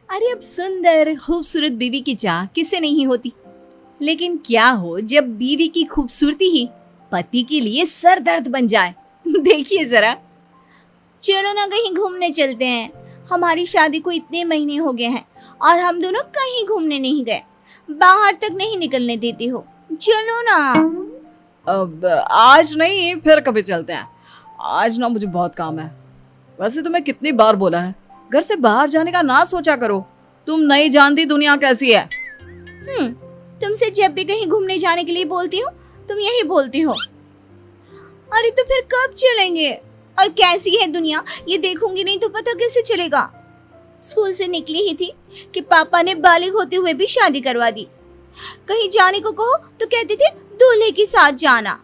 अरे अब सुंदर खूबसूरत बीवी की चाह किसे नहीं होती, लेकिन क्या हो जब बीवी की खूबसूरती ही पति के लिए सर दर्द बन जाए। देखिए जरा। चलो ना कहीं घूमने चलते हैं। हमारी शादी को इतने महीने हो गए हैं और हम दोनों कहीं घूमने नहीं गए। बाहर तक नहीं निकलने देती हो। चलो ना। अब आज नहीं, फिर कभी चलते हैं। आज ना मुझे बहुत काम है। वैसे तुम्हें कितनी बार बोला है घर से बाहर जाने का ना सोचा करो। तुम नहीं जानती दुनिया कैसी है। तुमसे जब भी कहीं घूमने जाने के लिए बोलती हूँ तुम यही बोलती हो। अरे तो फिर कब चलेंगे? और कैसी है दुनिया ये देखूंगी नहीं तो पता कैसे चलेगा। स्कूल से निकली ही थी कि पापा ने बालिग होते हुए भी शादी करवा दी। कहीं जाने को कहो तो कहते थे दूल्हे के साथ जाना,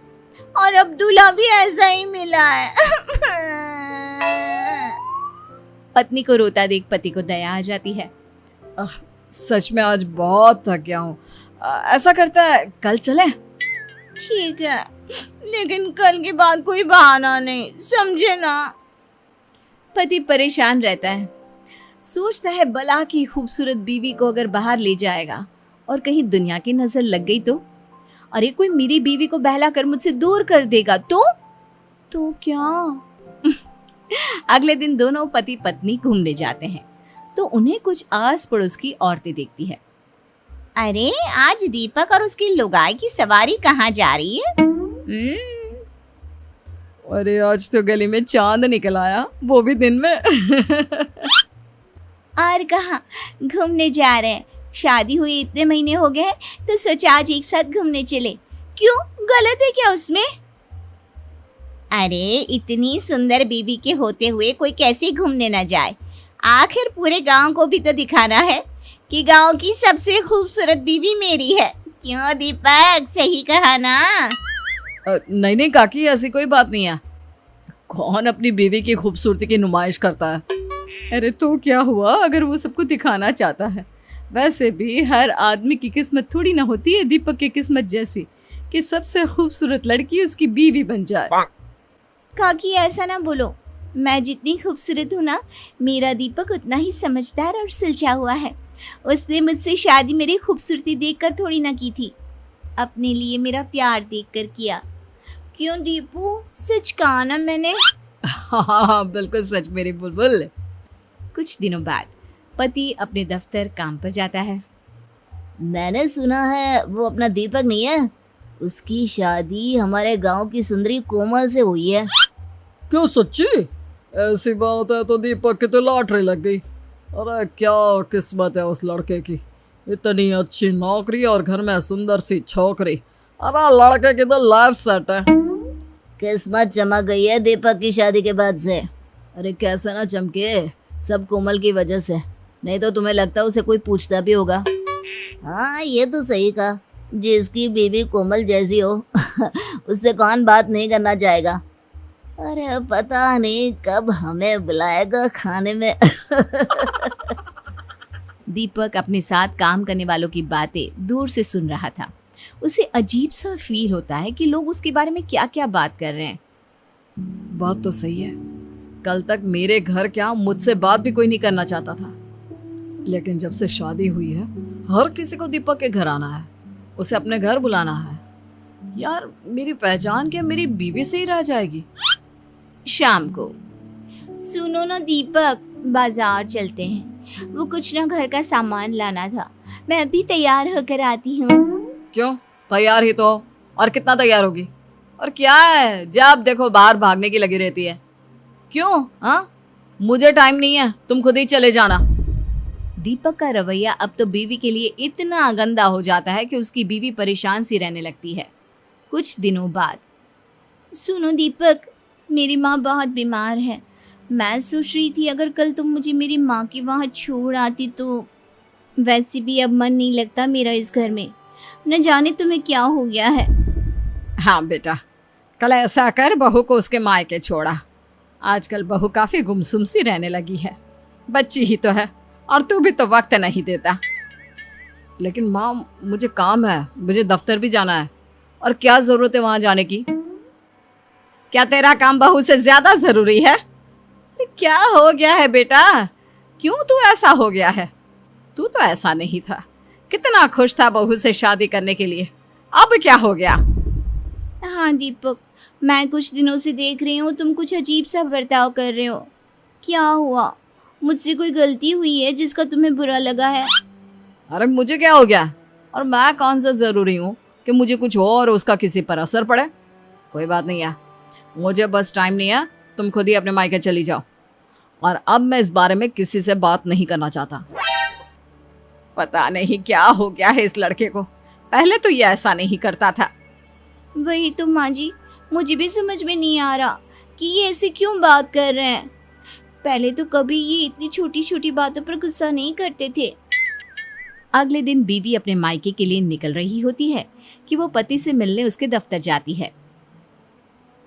और अब दूल्हा भी ऐसा ही मिला है। पत्नी को रोता देख पति को दया आ जाती है। सच में आज बहुत थक गया हूँ। ऐसा करता है कल चलें? ठीक है, लेकिन कल के बाद कोई बहाना नहीं, समझे ना। पति परेशान रहता है। सोचता है भला की खूबसूरत बीवी को अगर बाहर ले जाएगा और कहीं दुनिया की नजर लग गई तो? अरे कोई मेरी बीवी को बहला कर मुझसे दूर कर देगा तो क्या? अगले दिन दोनों पति पत्नी घूमने जाते हैं तो उन्हें कुछ आस पड़ोस की औरतें देखती है। अरे आज दीपक और उसकी लुगाई की सवारी कहाँ जा रही है? अरे आज तो गली में चांद निकल आया, वो भी दिन में। और कहाँ घूमने जा रहे हैं? शादी हुई इतने महीने हो गए हैं तो सोचा आज एक साथ घूमने चले। क्यों, गलत है क्या उसमें? अरे इतनी सुंदर बीवी के होते हुए कोई कैसे घूमने ना जाए? आखिर पूरे गांव को भी तो दिखाना है कि गांव की सबसे खूबसूरत बीवी मेरी है। क्यों दीपक, सही कहा ना? नहीं काकी, ऐसी कोई बात नहीं है। कौन अपनी बीवी की खूबसूरती की नुमाइश करता है? अरे तो क्या हुआ अगर वो सबको दिखाना चाहता है। वैसे भी हर आदमी की किस्मत थोड़ी ना होती है दीपक की किस्मत जैसी कि सबसे खूबसूरत लड़की उसकी बीवी बन जाए। काकी ऐसा ना बोलो। मैं जितनी खूबसूरत हूँ ना, मेरा दीपक उतना ही समझदार और सुलझा हुआ है। उसने मुझसे शादी मेरी खूबसूरती देखकर थोड़ी ना की थी, अपने लिए मेरा प्यार देखकर किया। क्यों दीपू, सच कहा ना मैंने? हाँ बिल्कुल सच मेरी बुलबुल। कुछ दिनों बाद पति अपने दफ्तर काम पर जाता है। मैंने सुना है वो अपना दीपक नहीं है, उसकी शादी हमारे गांव की सुंदरी कोमल से हुई है। क्यों सच्ची? ऐसी बात है तो दीपक की तो लॉटरी लग गई। अरे क्या किस्मत है उस लड़के की, इतनी अच्छी नौकरी और घर में सुंदर सी छोकरी। अरे लड़के की तो लाइफ सेट है। किस्मत चमक गई है दीपक की शादी के बाद से। अरे कैसे ना चमके, सब कोमल की वजह से, नहीं तो तुम्हें लगता उसे कोई पूछता भी होगा। हाँ ये तो सही कहा, जिसकी बीवी कोमल जैसी हो उससे कौन बात नहीं करना चाहेगा। अरे पता नहीं कब हमें बुलाएगा खाने में। दीपक अपने साथ काम करने वालों की बातें दूर से सुन रहा था। उसे अजीब सा फील होता है कि लोग उसके बारे में क्या क्या बात कर रहे हैं। बात तो सही है, कल तक मेरे घर क्या मुझसे बात भी कोई नहीं करना चाहता था, लेकिन जब से शादी हुई है हर किसी को दीपक के घर आना है, उसे अपने घर बुलाना है। यार मेरी पहचान क्या मेरी बीवी से ही रह जाएगी? शाम को, सुनो ना दीपक, बाजार चलते हैं। वो कुछ ना घर का सामान लाना था, मैं अभी तैयार होकर आती हूँ। क्यों, तैयार ही तो हो, और कितना तैयार होगी? और क्या है जब देखो बाहर भागने की लगी रहती है। क्यों? हाँ मुझे टाइम नहीं है, तुम खुद ही चले जाना। दीपक का रवैया अब तो बीवी के लिए इतना गंदा हो जाता है कि उसकी बीवी परेशान सी रहने लगती है। कुछ दिनों बाद, सुनो दीपक, मेरी माँ बहुत बीमार है। मैं सोच रही थी अगर कल तुम मुझे मेरी माँ के वहाँ छोड़ आती तो। वैसे भी अब मन नहीं लगता मेरा इस घर में, न जाने तुम्हें क्या हो गया है। हाँ बेटा, कल ऐसा कर बहू को उसके मायके छोड़ा। आजकल बहू काफी गुमसुम सी रहने लगी है, बच्ची ही तो है और तू भी तो वक्त नहीं देता। लेकिन माँ मुझे काम है, मुझे दफ्तर भी जाना है, और क्या जरूरत है वहां जाने की? क्या तेरा काम बहू से ज्यादा जरूरी है? क्या हो गया है बेटा, क्यों तू ऐसा हो गया है? तू तो ऐसा नहीं था, कितना खुश था बहू से शादी करने के लिए, अब क्या हो गया? हाँ दीपक, मैं कुछ दिनों से देख रही हूँ तुम कुछ अजीब सा बर्ताव कर रहे हो। क्या हुआ? मुझसे कोई गलती हुई है जिसका तुम्हें बुरा लगा है? अरे मुझे क्या हो गया, और मैं कौन सा जरूरी हूँ कि मुझे कुछ हो और उसका किसी पर असर पड़े। कोई बात नहीं है, मुझे बस टाइम नहीं है, तुम खुद ही अपने मायके चली जाओ, और अब मैं इस बारे में किसी से बात नहीं करना चाहता। पता नहीं क्या हो गया है इस लड़के को, पहले तो ये ऐसा नहीं करता था। वही तो माँ जी, मुझे भी समझ में नहीं आ रहा कि ये ऐसे क्यों बात कर रहे हैं। पहले तो कभी ये इतनी छोटी छोटी बातों पर गुस्सा नहीं करते थे। अगले दिन बीवी अपने मायके के लिए निकल रही होती है कि वो पति से मिलने उसके दफ्तर जाती है।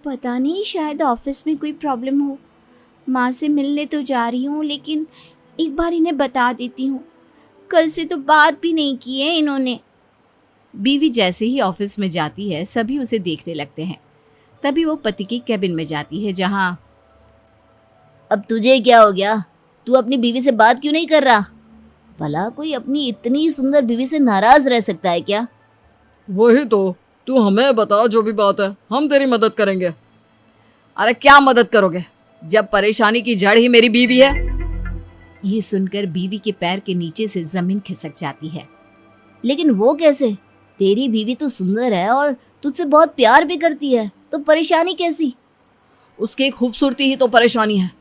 पता नहीं, शायद ऑफिस में कोई प्रॉब्लम हो। माँ से मिलने तो जा रही हूँ, लेकिन एक बार इन्हें बता देती हूँ। कल से तो बात भी नहीं की है इन्होंने। बीवी जैसे ही ऑफिस में जाती है सभी उसे देखने लगते हैं। तभी वो पति की कैबिन में जाती है, जहाँ अब तुझे क्या हो गया? तू अपनी बीवी से बात क्यों नहीं कर रहा? भला कोई अपनी इतनी सुंदर बीवी से नाराज रह सकता है क्या? वही तो, तू हमें बता, जो भी बात है हम तेरी मदद करेंगे। अरे क्या मदद करोगे जब परेशानी की जड़ ही मेरी बीवी है? ये सुनकर बीवी के पैर के नीचे से जमीन खिसक जाती है। लेकिन वो कैसे? तेरी बीवी तो सुंदर है और तुझसे बहुत प्यार भी करती है, तो परेशानी कैसी? उसकी खूबसूरती ही तो परेशानी है।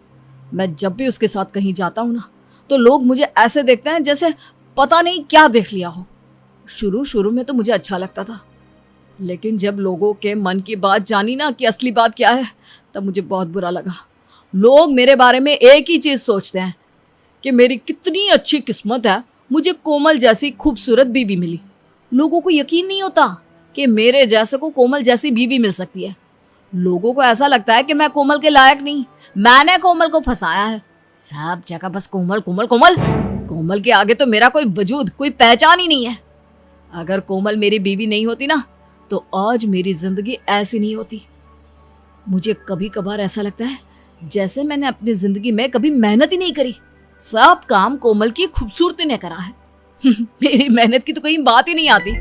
मैं जब भी उसके साथ कहीं जाता हूँ ना, तो लोग मुझे ऐसे देखते हैं जैसे पता नहीं क्या देख लिया हो। शुरू में तो मुझे अच्छा लगता था, लेकिन जब लोगों के मन की बात जानी ना कि असली बात क्या है, तब मुझे बहुत बुरा लगा। लोग मेरे बारे में एक ही चीज़ सोचते हैं कि मेरी कितनी अच्छी किस्मत है, मुझे कोमल जैसी खूबसूरत बीवी मिली। लोगों को यकीन नहीं होता कि मेरे जैसे को कोमल जैसी बीवी मिल सकती है। लोगों को ऐसा लगता है कि मैं कोमल के लायक नहीं, मैंने कोमल को फंसाया है। सब जगह बस कोमल कोमल कोमल। कोमल के आगे तो मेरा कोई वजूद, कोई पहचान ही नहीं है। अगर कोमल मेरी बीवी नहीं होती ना, तो आज मेरी जिंदगी ऐसी नहीं होती। मुझे कभी कभार ऐसा लगता है जैसे मैंने अपनी जिंदगी में कभी मेहनत ही नहीं करी, सब काम कोमल की खूबसूरती ने करा है। मेरी मेहनत की तो कहीं बात ही नहीं आती।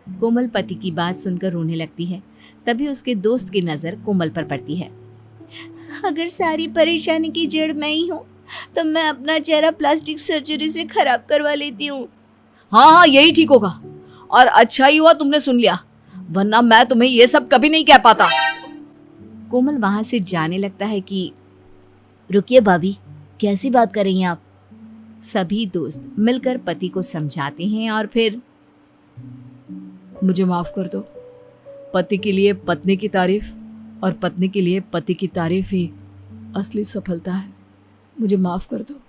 कोमल पति की बात सुनकर रोने लगती है। तभी उसके दोस्त की नजर कोमल पर पड़ती है। अगर सारी परेशानी की जड़ मैं ही हूँ, तो मैं अपना चेहरा प्लास्टिक सर्जरी से खराब करवा लेती हूँ। हाँ, यही ठीक होगा, और अच्छा ही हुआ तुमने सुन लिया, वरना मैं तुम्हें ये सब कभी नहीं कह पाता। कोमल वहां से जाने लगता है कि रुकिए भाभी, कैसी बात कर रही हैं आप? सभी दोस्त मिलकर पति को समझाते हैं और फिर मुझे माफ कर दो। पति के लिए पत्नी की तारीफ और पत्नी के लिए पति की तारीफ ही असली सफलता है। मुझे माफ कर दो।